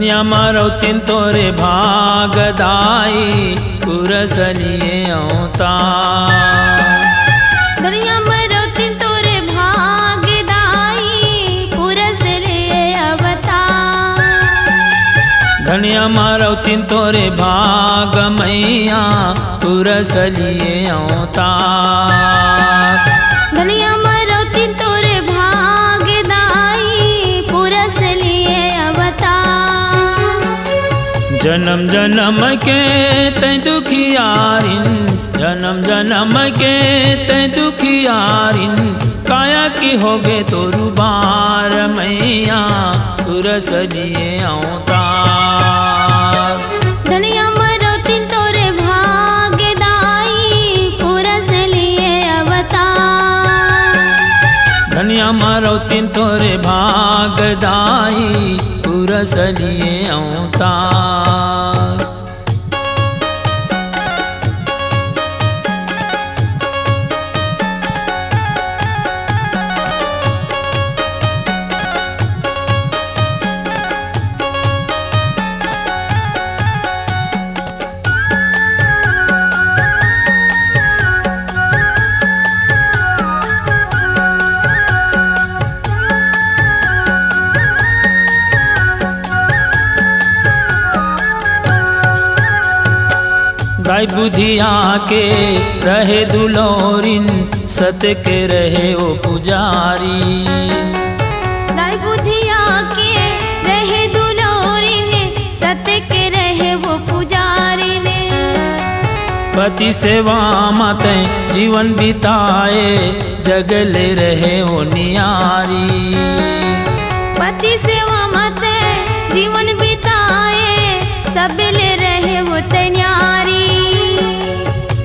धनिया मारो तिन तोरे भागदाई पुरसलिए औता। धनिया मारो तिन तोरे भागदाई पुरसलिए अवता। धनिया मारो तिन तोरे भाग मैया पुरसलिए औता। धनिया मारो तिन तोरे भागदाई पुरसलिए अवता। जन्म जन्म के तै दुखियारिन, जन्म जन्म के तै दुखियारिन, काया की होगे तोरु बार मैया पुरसलिए औता। धनिया मारो तिन तोरे भागदाई पुरसलिए अवता। धनिया मारो तिन तोरे भागदाई पुरसलिए औता। गाय बुधिया के रहे दुलोरिन, सत के रहे ओ पुजारी। गाय बुधिया के रहे दुलोरिन, सत के रहे वो पुजारी ने। पति सेवा माते जीवन बिताए, जगले रहे ओ नियारी। पति सेवा माते जीवन बिताए, सबले रहे वो तैयारी।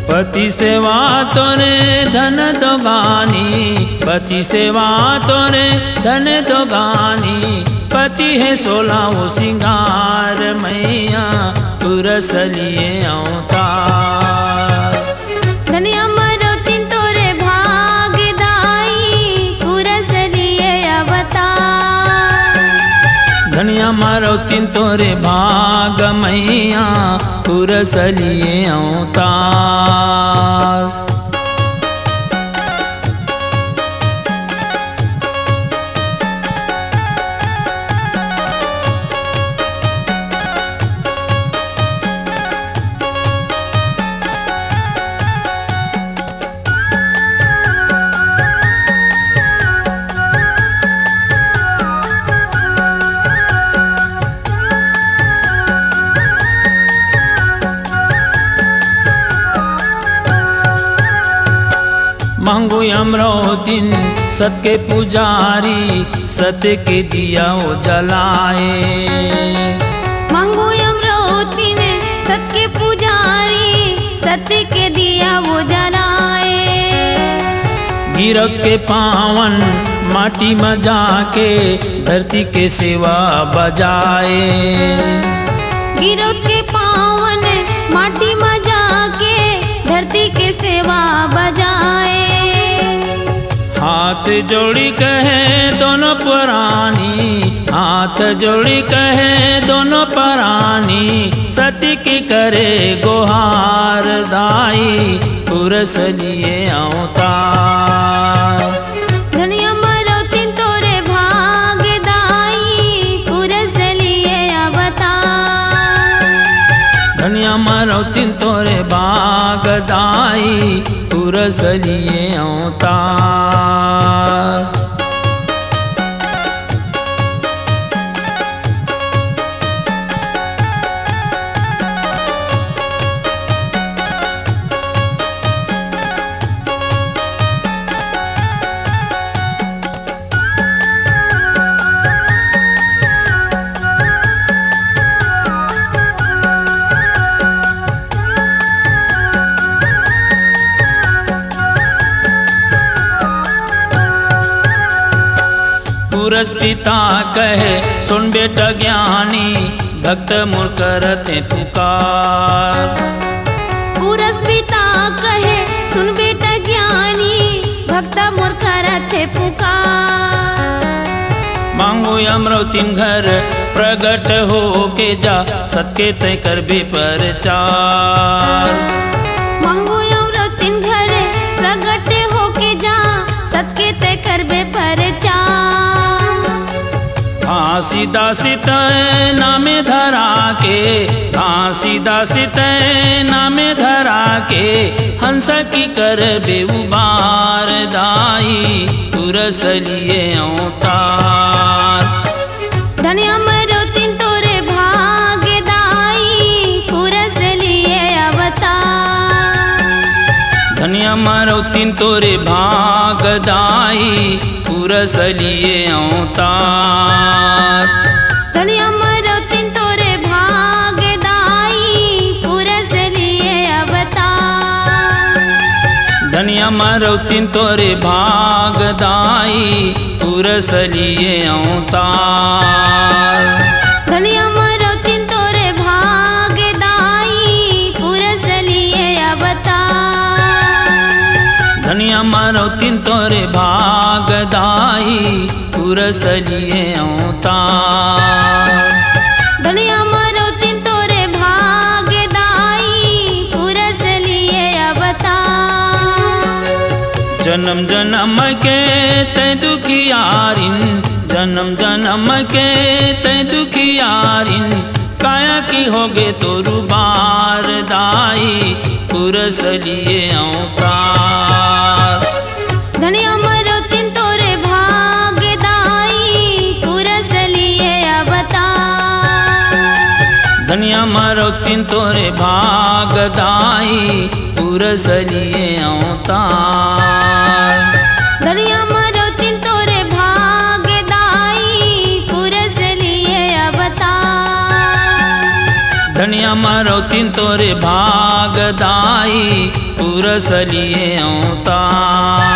पति सेवा तोरे धन दोगानी, पति सेवा तोरे धन दोगानी, पति है 16 वो सिंगार मैया पुरसलिए औता। धनिया मारो तिन तोरे भागदाई पुरसलिए अवता। धनिया मारो तिन तोरे भाग मैया पुरसलिए औता। मांगो अमरोतिन सत के पुजारी, सत के दिया वो जलाए। मांगो अमरोतिन सत के पुजारी, सत के दिया वो जलाए। गिरक के पावन माटी में जाके धरती के सेवा बजाए। गिरक के पावन माटी में जाके धरती के सेवा बजाए। हाथ जोड़ी कहे दोनों पुरानी, हाथ जोड़ी कहे दोनों पुरानी, सती की करे गुहार दाई पुरसलिए औता। धनिया मारो तिन तोरे भागदाई पुरसलिए अवता। धनिया मारो तिन तोरे भागदाई पुरसलिए औता। पुरस पिता कहे सुन बेटा ज्ञानी, भक्त मूर्ख करते पुकार। पुरस पिता कहे सुन बेटा ज्ञानी, भक्त मूर्ख करते पुकार। मांगो मांगो अमरौतीन घर प्रगट हो के जा सत्के तय करबे परचार। मांगो अमरौतीन घर प्रगट हो के जा सत्के तय करबे परचार। घासी दासी तय नामे धरा के, घासी दासी तय नामे धरा के, हंस की कर बेउबार दाई तुरसलिए अवतार। धनिया अमरौतीन तोरे भाग्य दाई पुरसलिए अवतार। धनिया अमरौतीन तोरे भाग दाई पुरसलिए अवतार। धनिया अमरौतीन तोरे भाग्य दाई पुरसलिए अवतार। धनिया अमरौतीन तोरे भाग दाई पुरसलिए अवतार। धनिया अमरौतीन तोरे भाग्य दाई पुरसलिए अवतार। धनिया अमरौतीन तोरे भाग दाई पुरसलिए अवतार। धनिया अमरौतीन तोरे भाग्य दाई पुरसलिए अवतार। जन्म जन्म के तै दुखियारिन, जन्म जन्म के तै दुखियारिन, काया की होगे तोरु बार दाई पुरसलिए अवतार। धनिया अमरौतीन तोरे भाग्य दाई पुरसलिए अवतार। धनिया अमरौतीन तोरे भाग दाई पुरसलिए अवतार। धनिया अमरौतीन तोरे भाग्य दाई पुरसलिए अवतार। धनिया अमरौतीन तोरे भाग दाई पुरसलिए अवतार।